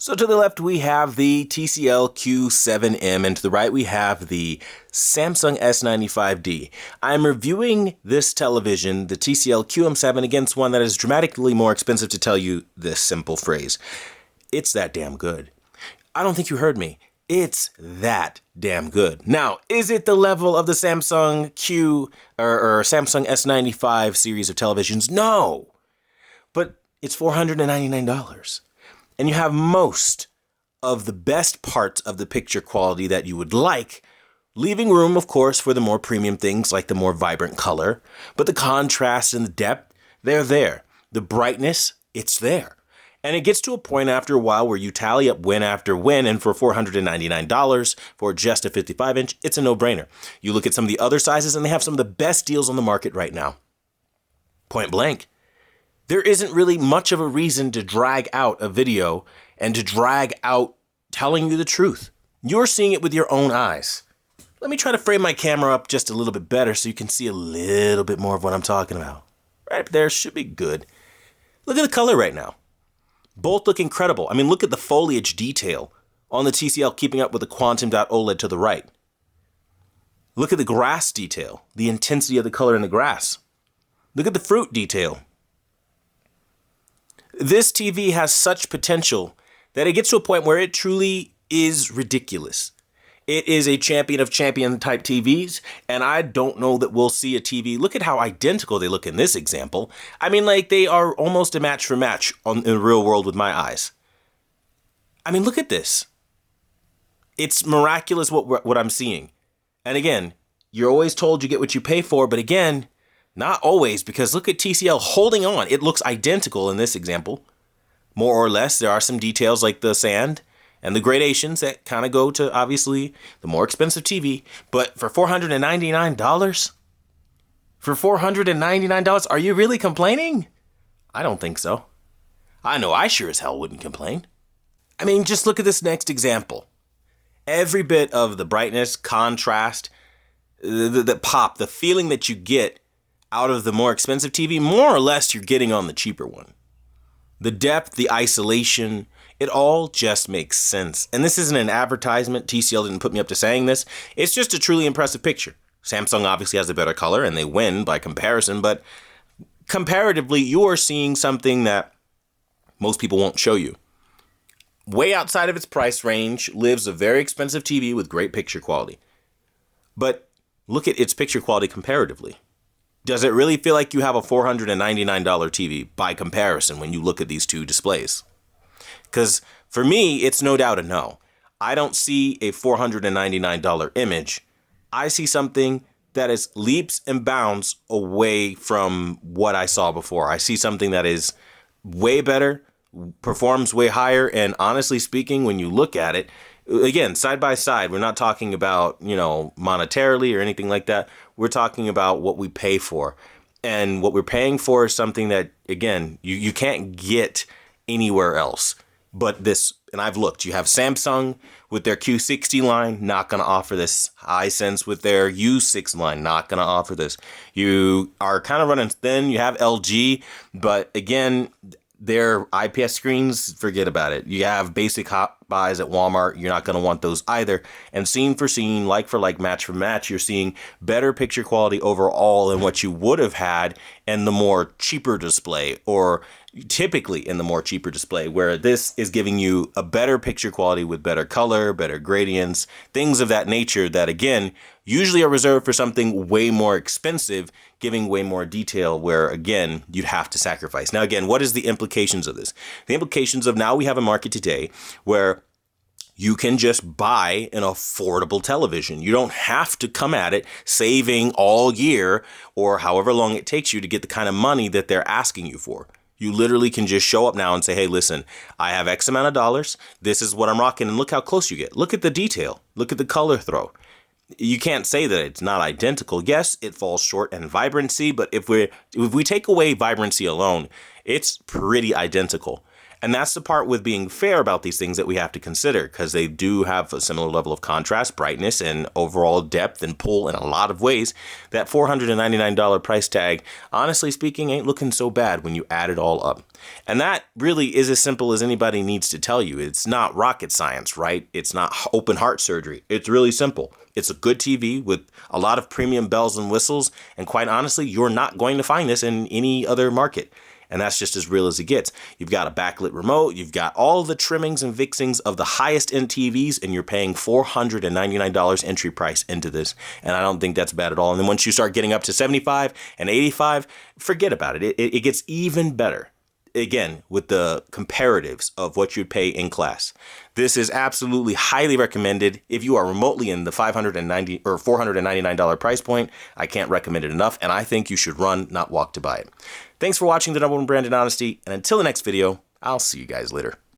So to the left, we have the TCL Q7M, and to the right, we have the Samsung S95D. I'm reviewing this television, the TCL QM7, against one that is dramatically more expensive to tell you this simple phrase. It's that damn good. I don't think you heard me. It's that damn good. Now, is it the level of the Samsung Samsung S95 series of televisions? No. But it's $499. And you have most of the best parts of the picture quality that you would like, leaving room, of course, for the more premium things like the more vibrant color. But the contrast and the depth, they're there. The brightness, it's there. And it gets to a point after a while where you tally up win after win, and for $499 for just a 55-inch, it's a no-brainer. You look at some of the other sizes, and they have some of the best deals on the market right now. Point blank. There isn't really much of a reason to drag out a video and to drag out telling you the truth. You're seeing it with your own eyes. Let me try to frame my camera up just a little bit better so you can see a little bit more of what I'm talking about. Right up there should be good. Look at the color right now. Both look incredible. I mean, look at the foliage detail on the TCL keeping up with the Quantum.OLED to the right. Look at the grass detail, the intensity of the color in the grass. Look at the fruit detail. This TV has such potential that it gets to a point where it truly is ridiculous. It is a champion of champion type TVs, and I don't know that we'll see a TV. Look at how identical they look in this example. I mean, like they are almost a match for match in the real world with my eyes. I mean, look at this. It's miraculous what I'm seeing. And again, you're always told you get what you pay for, but again, not always, because look at TCL holding on. It looks identical in this example. More or less, there are some details like the sand and the gradations that kind of go to, obviously, the more expensive TV. But for $499? For $499, are you really complaining? I don't think so. I know I sure as hell wouldn't complain. I mean, just look at this next example. Every bit of the brightness, contrast, the pop, the feeling that you get out of the more expensive TV, more or less you're getting on the cheaper one. The depth, the isolation, it all just makes sense. And this isn't an advertisement. TCL didn't put me up to saying this. It's just a truly impressive picture. Samsung obviously has a better color and they win by comparison, but comparatively, you are seeing something that most people won't show you. Way outside of its price range lives a very expensive TV with great picture quality. But look at its picture quality comparatively. Does it really feel like you have a $499 TV by comparison when you look at these two displays? Because for me, it's no doubt a no. I don't see a $499 image. I see something that is leaps and bounds away from what I saw before. I see something that is way better, performs way higher, and honestly speaking, when you look at it, again, side by side, we're not talking about, monetarily or anything like that. We're talking about what we pay for. And what we're paying for is something that, again, you can't get anywhere else but this. And I've looked. You have Samsung with their Q60 line, not going to offer this. Hisense with their U6 line, not going to offer this. You are kind of running thin. You have LG, but again, their IPS screens, forget about it. You have basic hot buys at Walmart. You're not going to want those either. And scene for scene, like for like, match for match, you're seeing better picture quality overall than what you would have had in the more cheaper display, or typically in the more cheaper display, where this is giving you a better picture quality with better color, better gradients, things of that nature that, again, usually are reserved for something way more expensive, giving way more detail where, again, you'd have to sacrifice. Now, again, what is the implications of this? The implications of now we have a market today where you can just buy an affordable television. You don't have to come at it saving all year or however long it takes you to get the kind of money that they're asking you for. You literally can just show up now and say, hey, listen, I have X amount of dollars. This is what I'm rocking. And look how close you get. Look at the detail. Look at the color throw. You can't say that it's not identical. Yes, it falls short in vibrancy, but if we take away vibrancy alone, it's pretty identical. And that's the part with being fair about these things that we have to consider, because they do have a similar level of contrast, brightness, and overall depth and pull in a lot of ways. That $499 price tag, honestly speaking, ain't looking so bad when you add it all up. And that really is as simple as anybody needs to tell you. It's not rocket science, right? It's not open heart surgery. It's really simple. It's a good TV with a lot of premium bells and whistles. And quite honestly, you're not going to find this in any other market. And that's just as real as it gets. You've got a backlit remote. You've got all the trimmings and fixings of the highest end TVs, and you're paying $499 entry price into this. And I don't think that's bad at all. And then once you start getting up to $75 and $85, forget about it. It gets even better. Again, with the comparatives of what you'd pay in class. This is absolutely highly recommended. If you are remotely in the $590 or $499 price point, I can't recommend it enough, and I think you should run, not walk to buy it. Thanks for watching the #1 Brand in Honesty, and until the next video, I'll see you guys later.